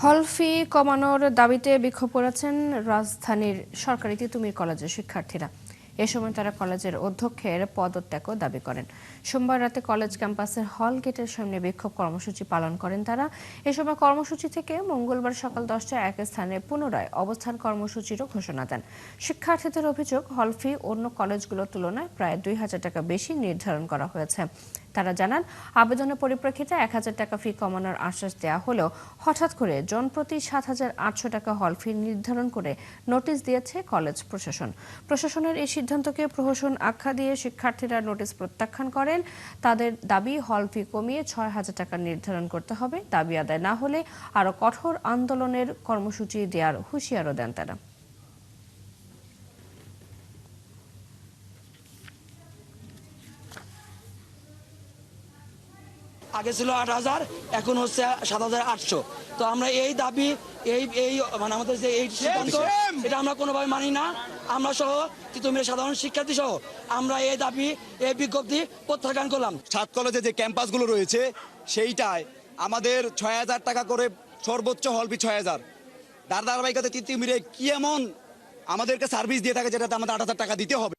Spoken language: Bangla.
হল ফি কমানোর দাবিতে বিক্ষোভ করেছেন রাজধানীর সরকারি তিতুমির কলেজের শিক্ষার্থীরা। এ সময় তারা কলেজের অধ্যক্ষের পদত্যাগও দাবি করেন। সোমবার রাতে কলেজ ক্যাম্পাসের হল গেটের সামনে বিক্ষোভ কর্মসূচি পালন করেন তারা। এ সময় কর্মসূচি থেকে মঙ্গলবার সকাল 10টায় এক স্থানে পুনরায় অবস্থান কর্মসূচিরও ঘোষণা দেন। শিক্ষার্থীদের অভিযোগ, হল ফি অন্য কলেজগুলোর তুলনায় প্রায় 2,000 টাকা বেশি নির্ধারণ করা হয়েছে। তারা জানান, আবেদনের পরিপ্রেক্ষিতে 1,000 টাকা ফি কমানোর আশ্বাস দেওয়া হলেও হঠাৎ করে জনপ্রতি 7,800 টাকা হল ফি নির্ধারণ করে নোটিশ দিয়েছে কলেজ প্রশাসন। প্রশাসনের এই সিদ্ধান্তকে প্রহসন আখ্যা দিয়ে শিক্ষার্থীরা নোটিশ প্রত্যাখ্যান করেন। তাদের দাবি, হল ফি কমিয়ে 6,000 টাকা নির্ধারণ করতে হবে। দাবি আদায় না হলে আরও কঠোর আন্দোলনের কর্মসূচি দেওয়ার হুঁশিয়ারও দেন তারা। আগে ছিল 8,000, এখন হচ্ছে 7,800। তো আমরা এই দাবি এই মানে আমাদের যে এই সিদ্ধান্ত, এটা আমরা কোনোভাবে মানি না। আমরা সহ তিতুমিরের সাধারণ শিক্ষার্থী সহ আমরা এই দাবি, এই বিজ্ঞপ্তি প্রত্যাখ্যান করলাম। 7 কলেজে যে ক্যাম্পাসগুলো রয়েছে সেইটায় আমাদের 6,000 টাকা করে সর্বোচ্চ হল ফি 6,000। ধারাবাহিকতা তিতুমিরে কি এমন আমাদেরকে সার্ভিস দিয়ে থাকে যেটাতে আমাদের 8,000 টাকা দিতে হবে।